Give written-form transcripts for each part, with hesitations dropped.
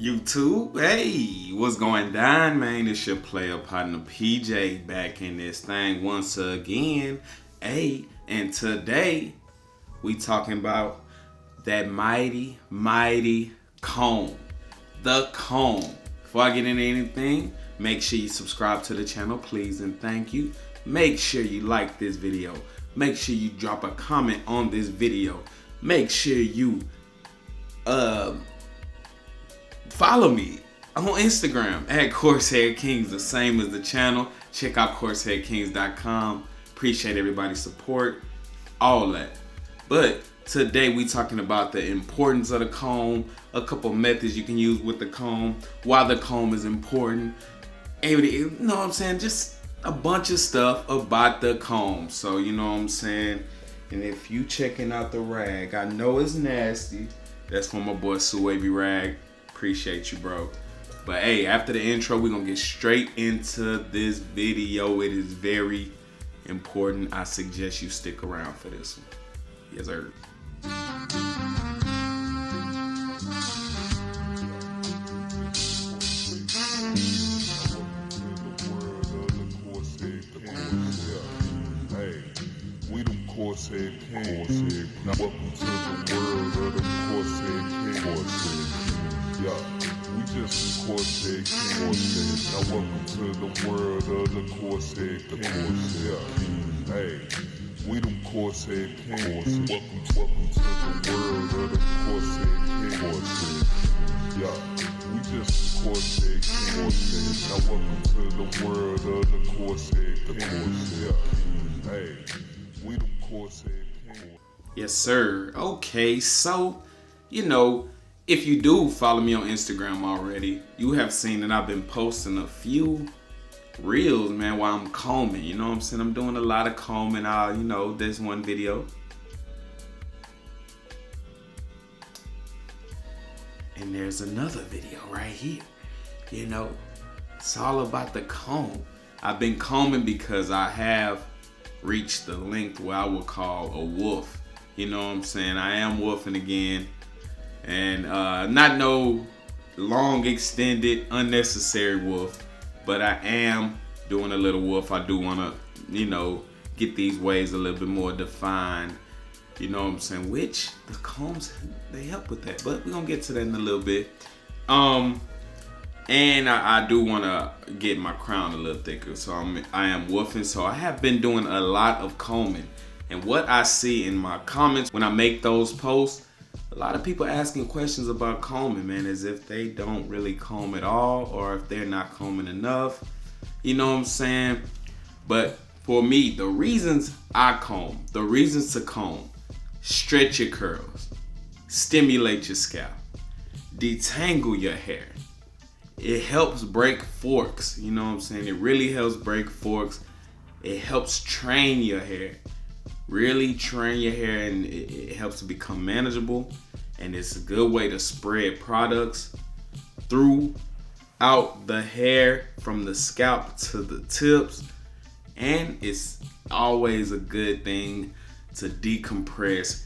YouTube, hey, what's going down, man? It's your player partner PJ back in this thing once again. Hey, and today we talking about that mighty comb. The comb. Before I get into anything, make sure you subscribe to the channel, please, and thank you. Make sure you like this video. Make sure you drop a comment on this video. Make sure you follow me on Instagram at Coarse Kings, the same as the channel. Check out CoarseHeadKings.com. Appreciate everybody's support, all that. But today we talking about the importance of the comb, a couple methods you can use with the comb, why the comb is important, and you know what I'm saying, just a bunch of stuff about the comb. So you know what I'm saying. And if you checking out the rag, I know it's nasty. That's from my boy Suwaby Rag. Appreciate you, bro. But hey, after the intro, we're gonna get straight into this video. It is very important. I suggest you stick around for this one. Yes, sir. Coarse Kings. Now welcome to the world of the Coarse Kings. Yeah, we just some Coarse Kings. Now welcome to the world of the Coarse Kings. Yeah, hey, we them Coarse Kings. Welcome to the world of the Coarse Kings. Yeah, we just some Coarse Kings. Now welcome to the world of the Coarse Kings. Yeah, hey. We them Coarse Kings. Yes, sir. Okay, so, you know, if you do follow me on Instagram already, you have seen that I've been posting a few reels, man, while I'm combing. You know what I'm saying? I'm doing a lot of combing. You know, there's one video. And there's another video right here. You know, it's all about the comb. I've been combing because I have reached the length where I would call a wolf. You know what I'm saying? I am wolfing again. And not no long extended unnecessary wolf, but I am doing a little wolf. I do want to, you know, get these waves a little bit more defined. You know what I'm saying? Which the combs, they help with that. But we're going to get to that in a little bit. And I do want to get my crown a little thicker, so I am woofing. So I have been doing a lot of combing, and what I see in my comments when I make those posts, a lot of people asking questions about combing, man, as if they don't really comb at all, or if they're not combing enough. You know what I'm saying? But for me, the reasons I comb, the reasons to comb: stretch your curls, stimulate your scalp, detangle your hair. It helps break forks, you know what I'm saying? It really helps break forks. It helps train your hair, really train your hair, and it helps to become manageable. And it's a good way to spread products throughout the hair from the scalp to the tips. And it's always a good thing to decompress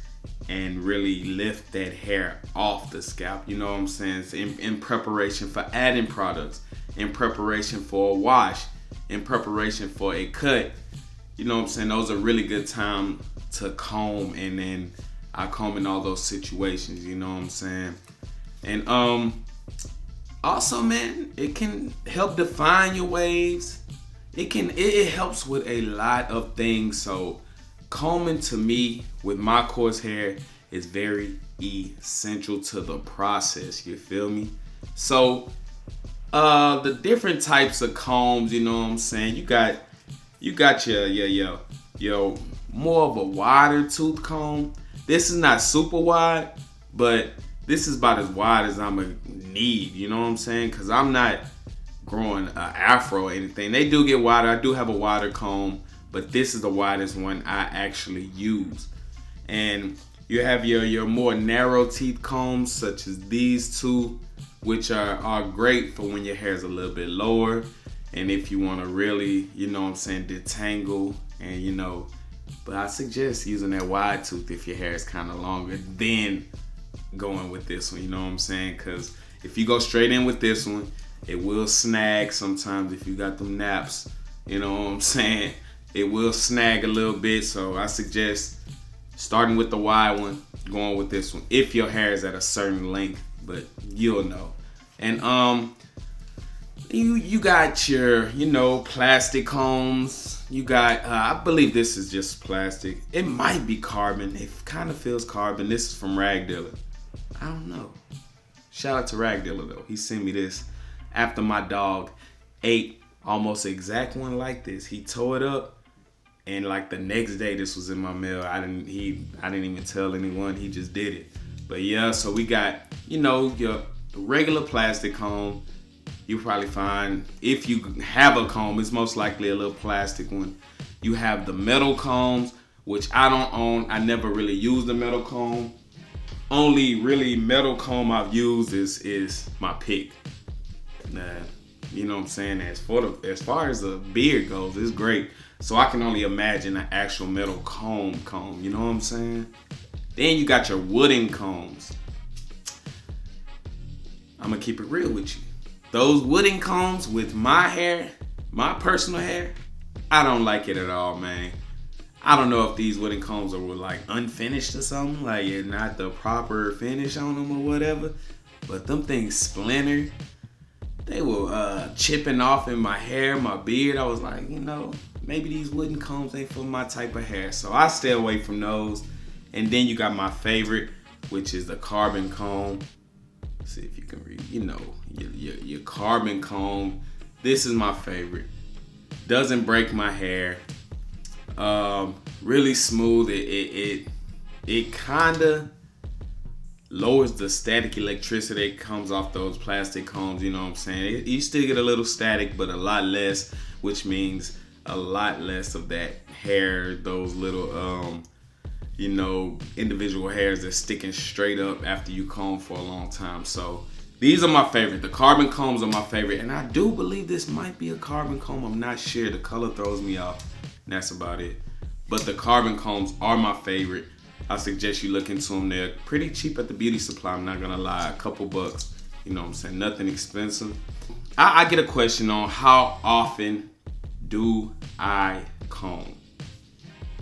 and really lift that hair off the scalp. You know what I'm saying? It's in preparation for adding products, in preparation for a wash, in preparation for a cut. You know what I'm saying? Those are really good time to comb, and then I comb in all those situations. You know what I'm saying? And also, man, it can help define your waves. It helps with a lot of things. So combing, to me, with my coarse hair, is very essential to the process. You feel me? So the different types of combs, you know what I'm saying? You got your more of a wider tooth comb. This is not super wide, but this is about as wide as I'm gonna need. You know what I'm saying? Cause I'm not growing an afro or anything. They do get wider. I do have a wider comb, but this is the widest one I actually use. And you have your more narrow teeth combs, such as these two, which are great for when your hair is a little bit lower, and if you want to really, you know what I'm saying, detangle, and you know, but I suggest using that wide tooth if your hair is kind of longer, then going with this one, you know what I'm saying, because If you go straight in with this one, it will snag sometimes if you got them naps. You know what I'm saying? It will snag a little bit, so I suggest starting with the wide one, going with this one if your hair is at a certain length, but you'll know. And you got your, plastic combs. You got, I believe this is just plastic. It might be carbon. It kind of feels carbon. This is from Rag Dealer. I don't know. Shout out to Rag Dealer though. He sent me this after my dog ate almost the exact one like this. He tore it up, and like the next day this was in my mail. I didn't even tell anyone. He just did it. But yeah, so we got, your regular plastic comb. You probably find, if you have a comb, it's most likely a little plastic one. You have the metal combs, which I don't own. I never really used the metal comb. Only really metal comb I've used is my pick. You know what I'm saying? As far as the beard goes, it's great. So I can only imagine an actual metal comb. You know what I'm saying? Then you got your wooden combs. I'm gonna keep it real with you. Those wooden combs with my hair, my personal hair, I don't like it at all, man. I don't know if these wooden combs are like unfinished or something, like it's not the proper finish on them or whatever. But them things splinter. They were chipping off in my hair, my beard. I was like, maybe these wooden combs ain't for my type of hair. So I stay away from those. And then you got my favorite, which is the carbon comb. See if you can read, your carbon comb. This is my favorite. Doesn't break my hair. Really smooth. It kinda lowers the static electricity that comes off those plastic combs. You know what I'm saying? You still get a little static, but a lot less, which means a lot less of that hair. Those little individual hairs that's sticking straight up after you comb for a long time. So these are my favorite. The carbon combs are my favorite. And I do believe this might be a carbon comb. I'm not sure. The color throws me off. And that's about it. But the carbon combs are my favorite. I suggest you look into them. They're pretty cheap at the beauty supply. I'm not going to lie. A couple bucks. You know what I'm saying? Nothing expensive. I get a question on how often do I comb?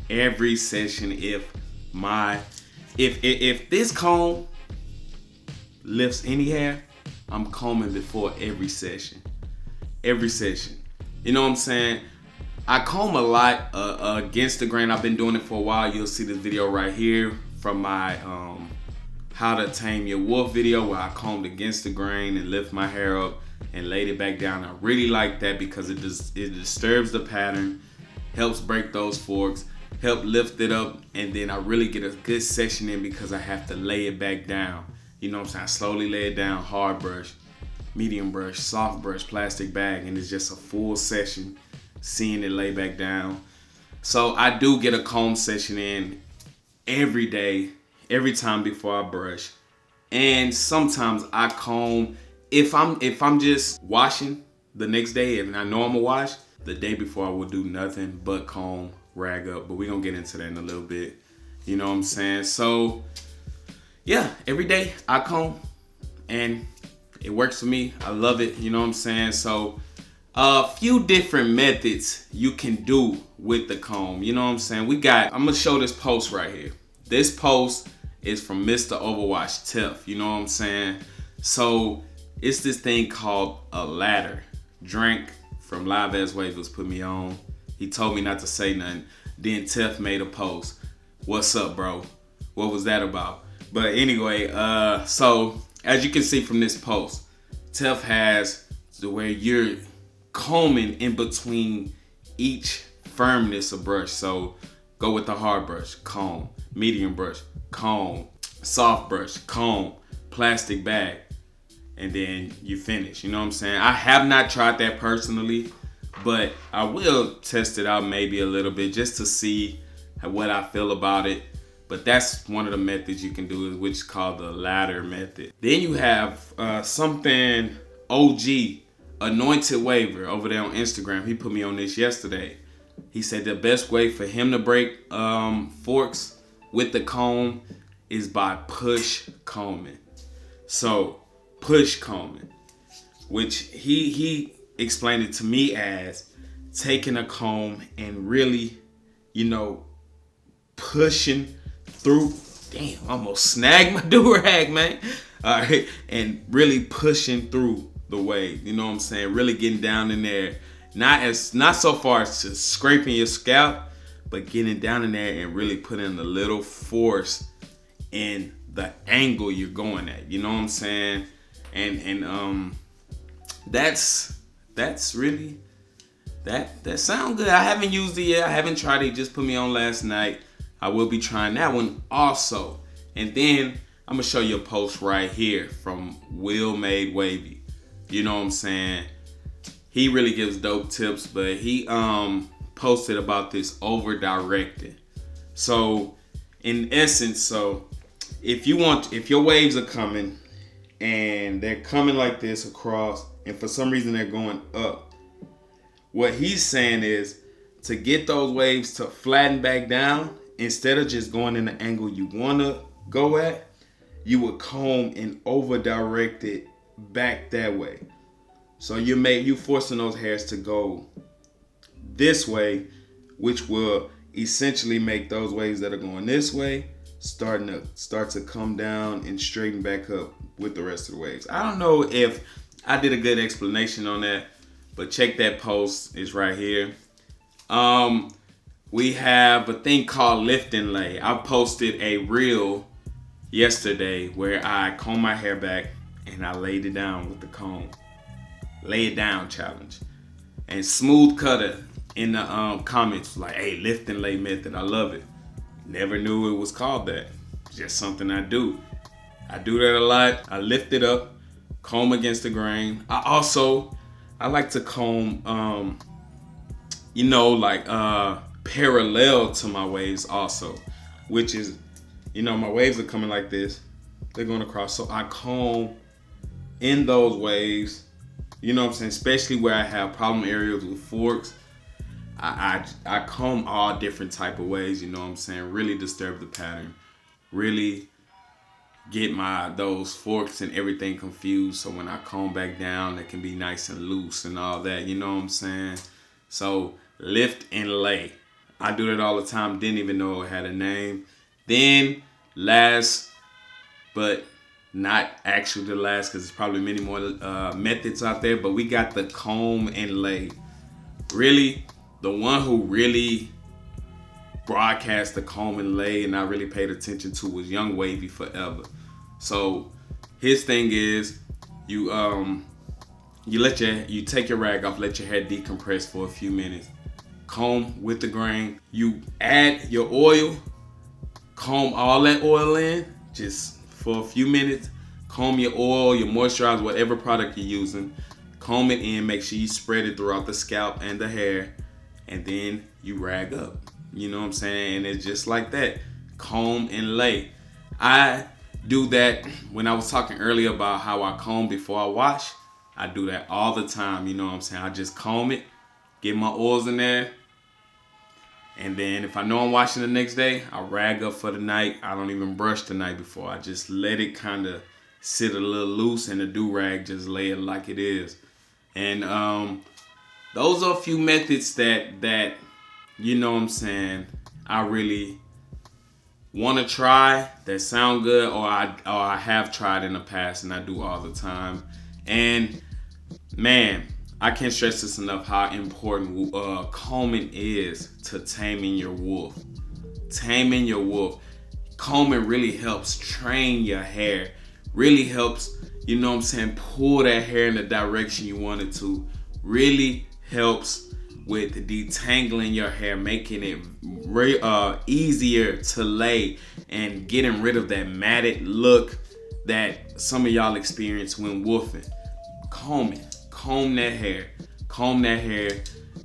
Every session. If this comb lifts any hair, I'm combing before every session. Every session. You know what I'm saying? I comb a lot against the grain. I've been doing it for a while. You'll see this video right here from my How to Tame Your Wolf video, where I combed against the grain and lift my hair up and laid it back down. I really like that because it disturbs the pattern, helps break those forks, help lift it up, and then I really get a good session in because I have to lay it back down. You know what I'm saying? I slowly lay it down, hard brush, medium brush, soft brush, plastic bag, and it's just a full session seeing it lay back down. So I do get a comb session in every day, every time before I brush. And sometimes I comb if I'm just washing the next day, and I know I'm gonna wash, the day before I will do nothing but comb, rag up, but we're gonna get into that in a little bit. You know what I'm saying? So yeah, every day I comb and it works for me. I love it. You know what I'm saying? So a few different methods you can do with the comb. You know what I'm saying? I'm gonna show this post right here. This post is from Mr. Overwatch Tiff. You know what I'm saying? So it's this thing called a ladder. Drank from Live As Waves was put me on. He told me not to say nothing. Then Tiff made a post. What's up, bro? What was that about? But anyway, so as you can see from this post, Tiff has the way you're combing in between each firmness of brush. So go with the hard brush, comb, medium brush, comb, soft brush, comb, plastic bag, and then you finish. You know what I'm saying? I have not tried that personally, but I will test it out maybe a little bit just to see what I feel about it. But that's one of the methods you can do, which is called the ladder method. Then you have something OG, Anointed Waver, over there on Instagram. He put me on this yesterday. He said the best way for him to break forks with the comb is by push combing. So push combing, which he explained it to me as taking a comb and really, pushing through. Damn, I almost snagged my do-rag, man. All right, and really pushing through the wave. You know what I'm saying? Really getting down in there. Not so far as to scraping your scalp, but getting down in there and really putting a little force in the angle you're going at. You know what I'm saying? And that's really that sound good. I haven't used it yet. I haven't tried it. Just put me on last night. I will be trying that one also. And then I'm gonna show you a post right here from Will Made Wavy. You know what I'm saying? He really gives dope tips, but he posted about this overdirecting. So in essence, if your waves are coming and they're coming like this across, and for some reason they're going up, what he's saying is to get those waves to flatten back down, instead of just going in the angle you want to go at, you would comb and overdirect it back that way. So you forcing those hairs to go this way, which will essentially make those waves that are going this way start to come down and straighten back up with the rest of the waves. I don't know if I did a good explanation on that, but check that post. It's right here. We have a thing called lift and lay. I posted a reel yesterday where I combed my hair back and I laid it down with the comb. Lay it down challenge. And Smooth Cutter in the comments like, hey, lift and lay method. I love it. Never knew it was called that. It's just something I do. I do that a lot. I lift it up, comb against the grain. I like to comb, parallel to my waves also, which is, my waves are coming like this. They're going across. So I comb in those waves. You know what I'm saying? Especially where I have problem areas with forks. I comb all different type of ways, you know what I'm saying? Really disturb the pattern. Really get those forks and everything confused. So when I comb back down, it can be nice and loose and all that, you know what I'm saying? So lift and lay. I do that all the time. Didn't even know it had a name. Then last, but not actually the last, because there's probably many more methods out there, but we got the comb and lay. Really, the one who really broadcast the comb and lay and I really paid attention to was Young Wavy Forever. So his thing is you take your rag off, let your hair decompress for a few minutes, comb with the grain, you add your oil, comb all that oil in just for a few minutes, comb your oil, your moisturizer, whatever product you're using, comb it in, make sure you spread it throughout the scalp and the hair, and then you rag up. You know what I'm saying? And it's just like that. Comb and lay. I do that when I was talking earlier about how I comb before I wash. I do that all the time, you know what I'm saying? I just comb it, get my oils in there, and then if I know I'm washing the next day, I rag up for the night. I don't even brush the night before. I just let it kind of sit a little loose, and the do-rag just lay it like it is. And those are a few methods that you know what I'm saying, I really want to try, that sound good, or I have tried in the past and I do all the time. And man, I can't stress this enough how important combing is to taming your wolf. Taming your wolf. Combing really helps train your hair. Really helps, you know what I'm saying, pull that hair in the direction you want it to. Really helps with detangling your hair, making it easier to lay and getting rid of that matted look that some of y'all experience when wolfing. Comb that hair.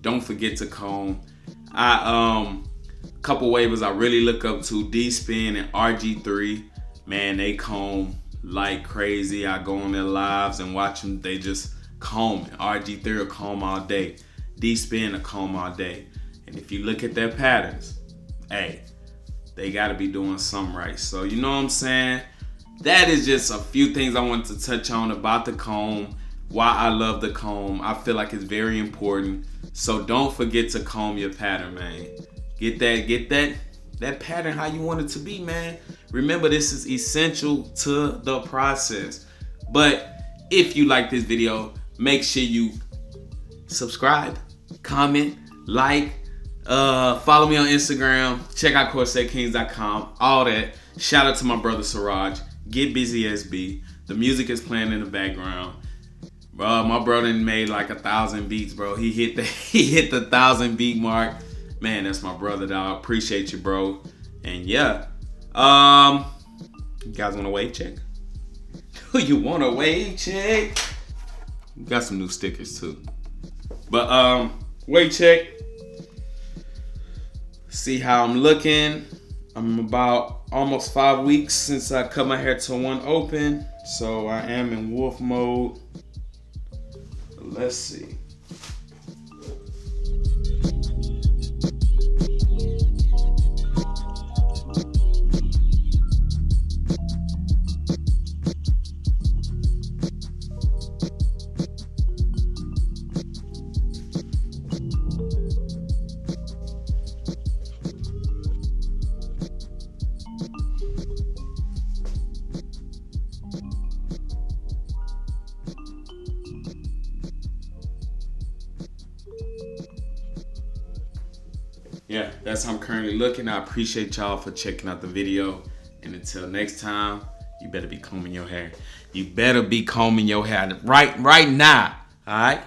Don't forget to comb. Couple wavers I really look up to, D-Spin and RG3. Man, they comb like crazy. I go on their lives and watch them. They just comb. RG3 will comb all day. D-Spin will comb all day. And if you look at their patterns, hey, they gotta be doing something right. So you know what I'm saying? that is just a few things I wanted to touch on about the comb, why I love the comb. I feel like it's very important. So don't forget to comb your pattern, man. Get that pattern how you want it to be, man. Remember, this is essential to the process. But if you like this video, make sure you subscribe, comment, like, follow me on Instagram, check out CoarseKings.com, all that. Shout out to my brother Siraj. Get Busy SB. The music is playing in the background. Bro, my brother made like 1,000 beats, bro. He hit the 1,000 beat mark. Man, that's my brother, dog. Appreciate you, bro. And yeah, you guys want a wave check? Do you want a wave check? Got some new stickers too. But wave check. See how I'm looking. I'm about almost 5 weeks since I cut my hair to one open. So I am in wolf mode. Let's see. Yeah, that's how I'm currently looking. I appreciate y'all for checking out the video. And until next time, you better be combing your hair. You better be combing your hair right now. All right?